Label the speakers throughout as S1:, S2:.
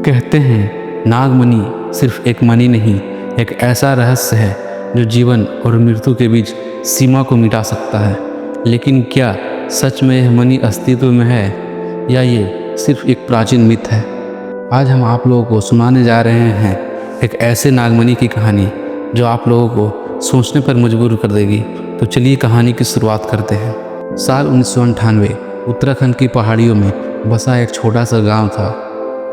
S1: कहते हैं नागमणि सिर्फ एक मणि नहीं, एक ऐसा रहस्य है जो जीवन और मृत्यु के बीच सीमा को मिटा सकता है। लेकिन क्या सच में यह मणि अस्तित्व में है या ये सिर्फ एक प्राचीन मिथ है? आज हम आप लोगों को सुनाने जा रहे हैं एक ऐसे नागमणि की कहानी जो आप लोगों को सोचने पर मजबूर कर देगी। तो चलिए कहानी की शुरुआत करते हैं। साल 1998 उत्तराखंड की पहाड़ियों में बसा एक छोटा सा गांव था,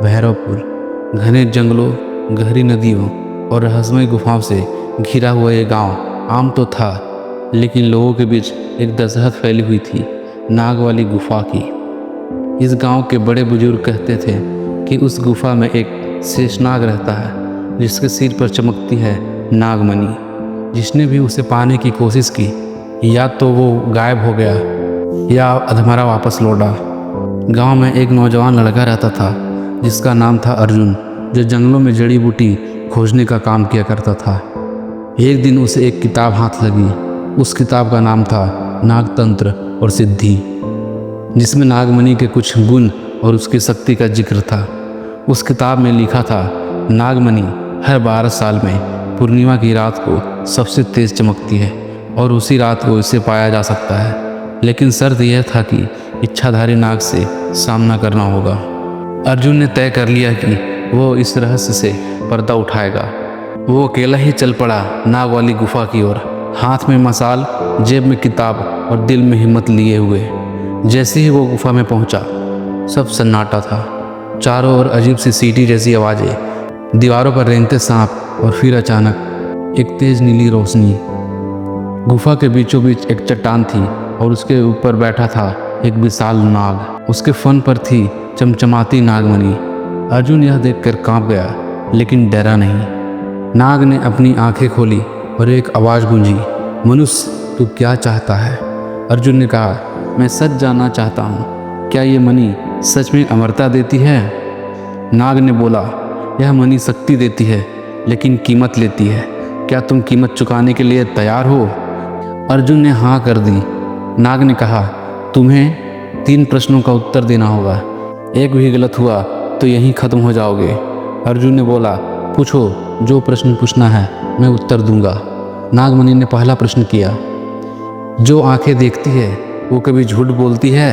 S1: भैरवपुर। घने जंगलों, गहरी नदियों और रहस्यमय गुफाओं से घिरा हुआ ये गांव आम तो था, लेकिन लोगों के बीच एक दहशत फैली हुई थी, नाग वाली गुफा की। इस गांव के बड़े बुजुर्ग कहते थे कि उस गुफा में एक शेषनाग रहता है जिसके सिर पर चमकती है नागमणि। जिसने भी उसे पाने की कोशिश की या तो वो गायब हो गया या अधमरा वापस लौटा। गांव में एक नौजवान लड़का रहता था जिसका नाम था अर्जुन, जो जंगलों में जड़ी बूटी खोजने का काम किया करता था। एक दिन उसे एक किताब हाथ लगी। उस किताब का नाम था नागतंत्र और सिद्धि, जिसमें नागमणि के कुछ गुण और उसकी शक्ति का जिक्र था। उस किताब में लिखा था नागमणि हर 12 साल में पूर्णिमा की रात को सबसे तेज चमकती है और उसी रात को इसे पाया जा सकता है, लेकिन शर्त यह था कि इच्छाधारी नाग से सामना करना होगा। अर्जुन ने तय कर लिया कि वो इस रहस्य से पर्दा उठाएगा। वो अकेला ही चल पड़ा नाग वाली गुफा की ओर, हाथ में मसाल, जेब में किताब और दिल में हिम्मत लिए हुए। जैसे ही वो गुफा में पहुंचा, सब सन्नाटा था। चारों ओर अजीब सी सीटी जैसी आवाज़ें, दीवारों पर रेंगते सांप और फिर अचानक एक तेज नीली रोशनी। गुफा के बीचों बीच एक चट्टान थी और उसके ऊपर बैठा था एक विशाल नाग। उसके फन पर थी चमचमाती नागमणि। अर्जुन यह देखकर कांप गया, लेकिन डरा नहीं। नाग ने अपनी आंखें खोली और एक आवाज़ गूंजी, मनुष्य तू क्या चाहता है? अर्जुन ने कहा, मैं सच जानना चाहता हूँ, क्या ये मणि सच में अमरता देती है? नाग ने बोला, यह मणि शक्ति देती है, लेकिन कीमत लेती है। क्या तुम कीमत चुकाने के लिए तैयार हो? अर्जुन ने हाँ कर दी। नाग ने कहा, तुम्हें 3 प्रश्नों का उत्तर देना होगा। एक भी गलत हुआ तो यहीं ख़त्म हो जाओगे। अर्जुन ने बोला, पूछो, जो प्रश्न पूछना है मैं उत्तर दूंगा। नागमणि ने पहला प्रश्न किया, जो आंखें देखती है वो कभी झूठ बोलती है?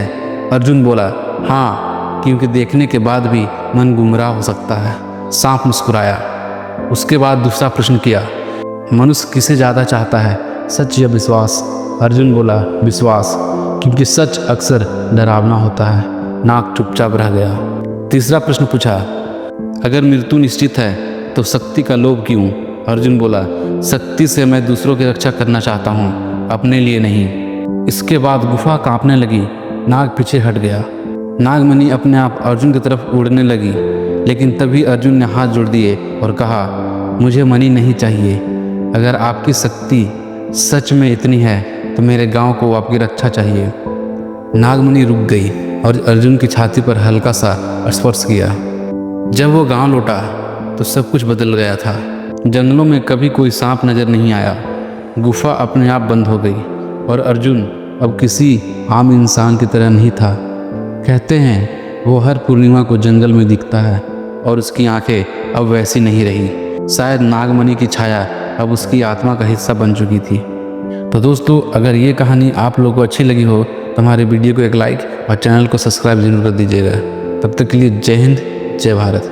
S1: अर्जुन बोला, हाँ, क्योंकि देखने के बाद भी मन गुमराह हो सकता है। सांप मुस्कुराया। उसके बाद दूसरा प्रश्न किया, मनुष्य किसे ज़्यादा चाहता है, सच या विश्वास? अर्जुन बोला, विश्वास, क्योंकि सच अक्सर डरावना होता है। नाग चुपचाप रह गया। तीसरा प्रश्न पूछा, अगर मृत्यु निश्चित है तो शक्ति का लोभ क्यों? अर्जुन बोला, शक्ति से मैं दूसरों की रक्षा करना चाहता हूँ, अपने लिए नहीं। इसके बाद गुफा कांपने लगी। नाग पीछे हट गया। नागमणि अपने आप अर्जुन की तरफ उड़ने लगी, लेकिन तभी अर्जुन ने हाथ जोड़ दिए और कहा, मुझे मणि नहीं चाहिए। अगर आपकी शक्ति सच में इतनी है तो मेरे गांव को आपकी रक्षा चाहिए। नागमणि रुक गई और अर्जुन की छाती पर हल्का सा स्पर्श किया। जब वो गांव लौटा तो सब कुछ बदल गया था। जंगलों में कभी कोई सांप नजर नहीं आया। गुफा अपने आप बंद हो गई और अर्जुन अब किसी आम इंसान की तरह नहीं था। कहते हैं वो हर पूर्णिमा को जंगल में दिखता है और उसकी आंखें अब वैसी नहीं रही। शायद नागमणि की छाया अब उसकी आत्मा का हिस्सा बन चुकी थी। तो दोस्तों, अगर ये कहानी आप लोगों को अच्छी लगी हो तो हमारे वीडियो को एक लाइक और चैनल को सब्सक्राइब जरूर कर दीजिएगा। तब तक के लिए जय हिंद, जय भारत।